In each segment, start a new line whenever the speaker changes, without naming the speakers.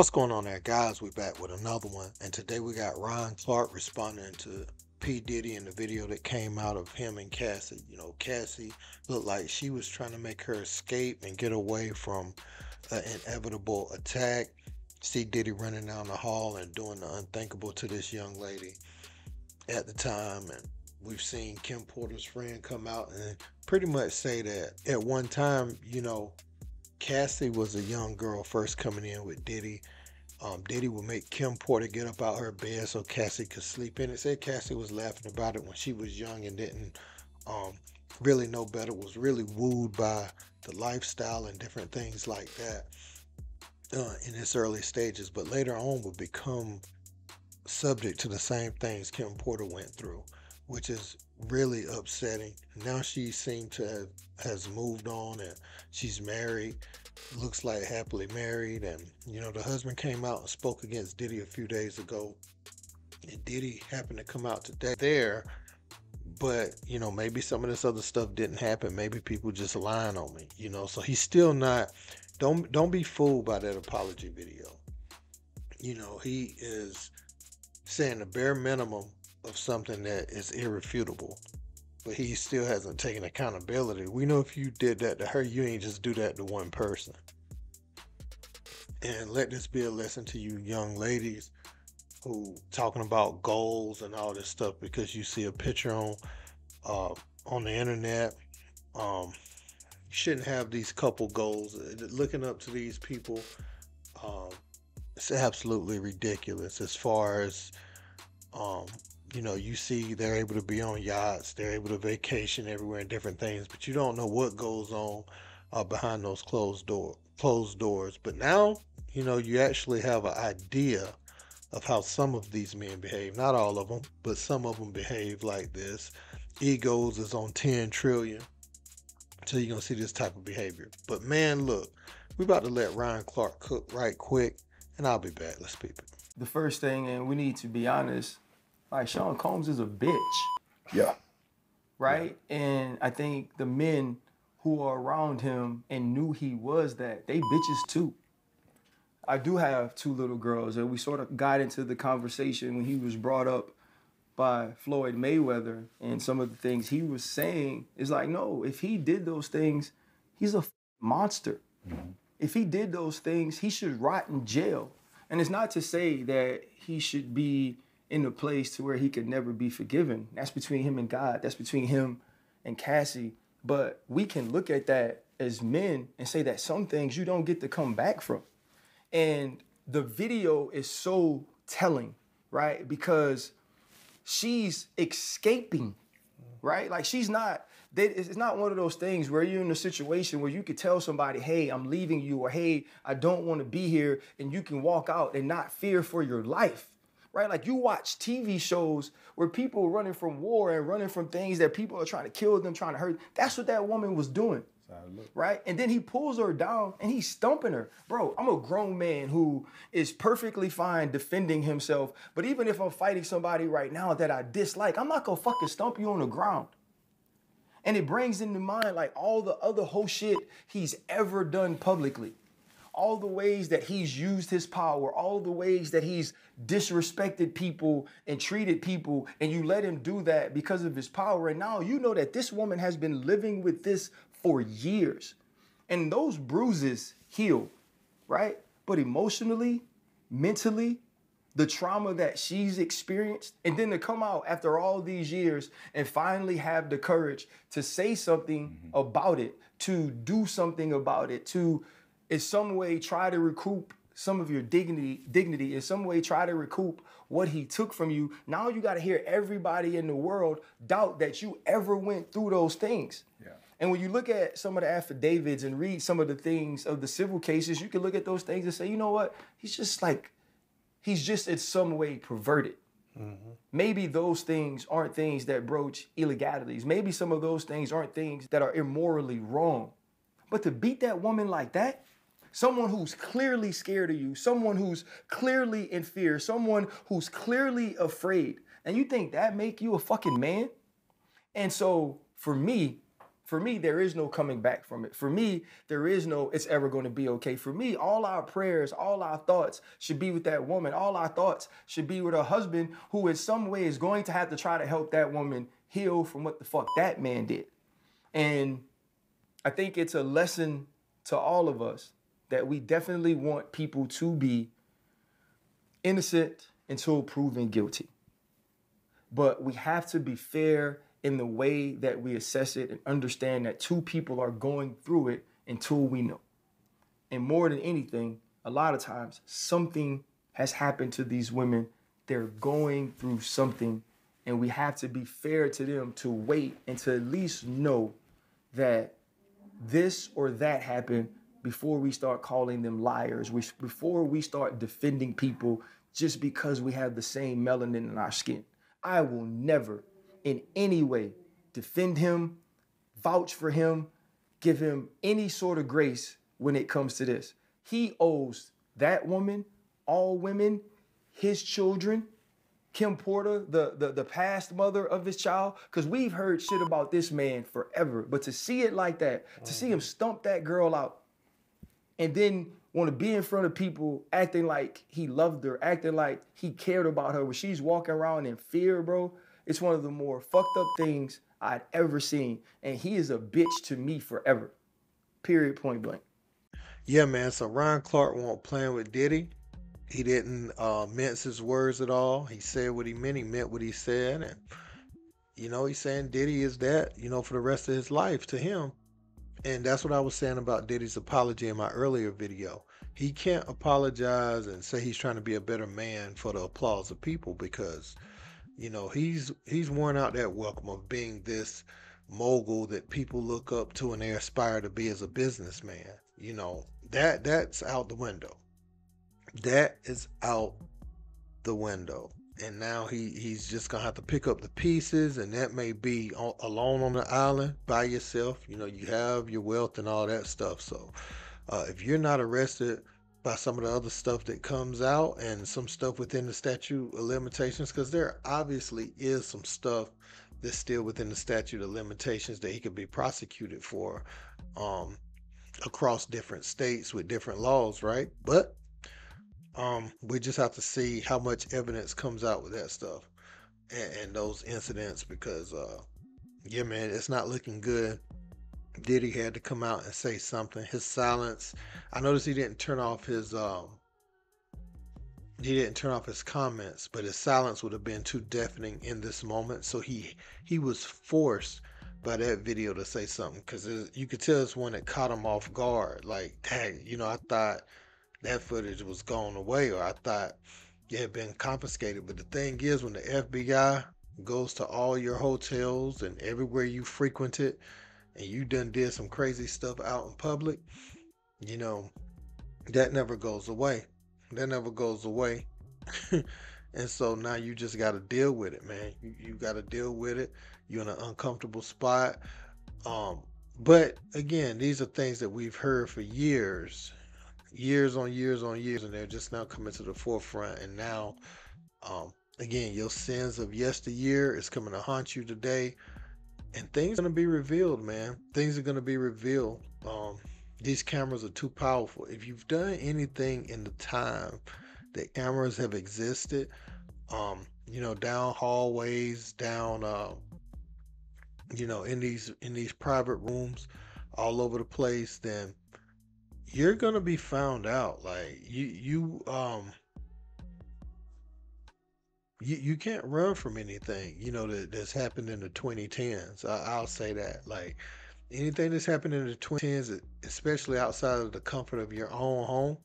What's going on there, guys? We back with another one, and today we got Ron Clark responding to P. Diddy in the video that came out of him and Cassie. Cassie looked like she was trying to make her escape and get away from an inevitable attack. See Diddy running down the hall and doing the unthinkable to this young lady at the time, and we've seen Kim Porter's friend come out and pretty much say that at one time, Cassie was a young girl first coming in with Diddy. Diddy would make Kim Porter get up out her bed so Cassie could sleep in it. Said Cassie was laughing about it when she was young and didn't um, really know better, was really wooed by the lifestyle and different things like that in its early stages, but later on would become subject to the same things Kim Porter went through, which is really upsetting. Now she seemed to has moved on and she's married, looks like happily married, and the husband came out and spoke against Diddy a few days ago, and Diddy happened to come out today there, but maybe some of this other stuff didn't happen. Maybe people just lying on me, so he's still not. Don't be fooled by that apology video. He is saying the bare minimum of something that is irrefutable, but he still hasn't taken accountability. We know if you did that to her, you ain't just do that to one person. And let this be a lesson to you young ladies who talking about goals and all this stuff because you see a picture on the internet. You shouldn't have these couple goals. Looking up to these people, it's absolutely ridiculous as far as you see they're able to be on yachts, they're able to vacation everywhere and different things, but you don't know what goes on behind those closed doors. But now, you actually have an idea of how some of these men behave. Not all of them, but some of them behave like this. Egos is on 10 trillion. So you're going to see this type of behavior. But man, look, we're about to let Ryan Clark cook right quick, and I'll be back. Let's peep it.
The first thing, and we need to be honest, like Sean Combs is a bitch.
Yeah.
Right? Yeah. And I think the men who are around him and knew he was that, they bitches too. I do have two little girls, and we sort of got into the conversation when he was brought up by Floyd Mayweather, and some of the things he was saying is like, no, if he did those things, he's a monster. Mm-hmm. If he did those things, he should rot in jail. And it's not to say that he should be in a place to where he could never be forgiven. That's between him and God. That's between him and Cassie. But we can look at that as men and say that some things you don't get to come back from. And the video is so telling, right? Because she's escaping, right? Like it's not one of those things where you're in a situation where you could tell somebody, hey, I'm leaving you, or hey, I don't want to be here, and you can walk out and not fear for your life, right? Like you watch TV shows where people are running from war and running from things that people are trying to kill them, trying to hurt. That's what that woman was doing. Right? And then he pulls her down and he's stumping her. Bro, I'm a grown man who is perfectly fine defending himself. But even if I'm fighting somebody right now that I dislike, I'm not gonna fucking stump you on the ground. And it brings into mind like all the other whole shit he's ever done publicly. All the ways that he's used his power, all the ways that he's disrespected people and treated people, and you let him do that because of his power. And now you know that this woman has been living with this for years. And those bruises heal, right? But emotionally, mentally, the trauma that she's experienced, and then to come out after all these years and finally have the courage to say something about it, to do something about it, to in some way try to recoup some of your dignity, in some way try to recoup what he took from you. Now you got to hear everybody in the world doubt that you ever went through those things. Yeah. And when you look at some of the affidavits and read some of the things of the civil cases, you can look at those things and say, you know what? He's just in some way perverted. Mm-hmm. Maybe those things aren't things that broach illegalities. Maybe some of those things aren't things that are immorally wrong. But to beat that woman like that, someone who's clearly scared of you, someone who's clearly in fear, someone who's clearly afraid, and you think that make you a fucking man? And so for For me, there is no coming back from it. For me, there is no it's ever going to be okay. For me, all our prayers, all our thoughts should be with that woman. All our thoughts should be with her husband, who in some way is going to have to try to help that woman heal from what the fuck that man did. And I think it's a lesson to all of us that we definitely want people to be innocent until proven guilty. But we have to be fair in the way that we assess it and understand that two people are going through it until we know. And more than anything, a lot of times something has happened to these women. They're going through something, and we have to be fair to them to wait and to at least know that this or that happened before we start calling them liars, before we start defending people just because we have the same melanin in our skin. I will never in any way defend him, vouch for him, give him any sort of grace when it comes to this. He owes that woman, all women, his children, Kim Porter, the past mother of his child, because we've heard shit about this man forever. But to see it like that, to see him stump that girl out, and then want to be in front of people acting like he loved her, acting like he cared about her when she's walking around in fear, bro. It's one of the more fucked up things I'd ever seen. And he is a bitch to me forever. Period, point blank.
Yeah, man. So Ron Clark won't playing with Diddy. He didn't mince his words at all. He said what he meant. He meant what he said. And, he's saying Diddy is that, for the rest of his life to him. And that's what I was saying about Diddy's apology in my earlier video. He can't apologize and say he's trying to be a better man for the applause of people because, he's worn out that welcome of being this mogul that people look up to and they aspire to be as a businessman. That's out the window. That is out the window. And now he's just going to have to pick up the pieces, and that may be alone on the island by yourself. You have your wealth and all that stuff. So if you're not arrested by some of the other stuff that comes out and some stuff within the statute of limitations, because there obviously is some stuff that's still within the statute of limitations that he could be prosecuted for across different states with different laws, right? But we just have to see how much evidence comes out with that stuff and those incidents because, yeah, man, it's not looking good. Diddy had to come out and say something. His silence, I noticed he didn't turn off his comments, but his silence would have been too deafening in this moment. So he was forced by that video to say something because you could tell it's one that caught him off guard. Like, dang, I thought that footage was gone away, or I thought it had been confiscated. But the thing is, when the FBI goes to all your hotels and everywhere you frequented, and you done did some crazy stuff out in public, that never goes away. That never goes away. And so now you just got to deal with it, man. You got to deal with it. You're in an uncomfortable spot. But again, these are things that we've heard for years on years, and they're just now coming to the forefront. And now, again, your sins of yesteryear is coming to haunt you today, and things are going to be revealed, man. Things are going to be revealed. These cameras are too powerful. If you've done anything in the time that cameras have existed, down hallways, down, in these private rooms all over the place, then you're gonna be found out. Like you can't run from anything, that's happened in the 2010s. I'll say that. Like anything that's happened in the 2010s, especially outside of the comfort of your own home,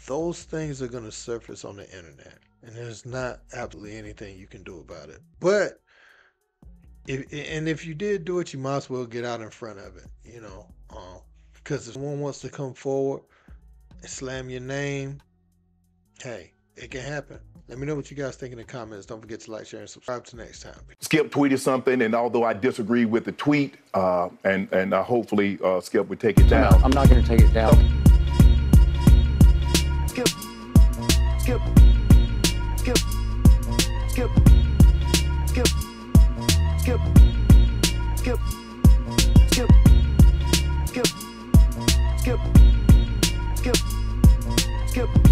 those things are gonna surface on the internet, and there's not absolutely anything you can do about it. But if you did do it, you might as well get out in front of it, because if someone wants to come forward and slam your name, hey, it can happen. Let me know what you guys think in the comments. Don't forget to like, share, and subscribe. Till next time.
Skip tweeted something, and although I disagree with the tweet, and hopefully Skip would take it down.
I'm not going to take it down.
Skip, skip, skip, skip, skip, skip, skip.
skip, skip, skip, skip, skip.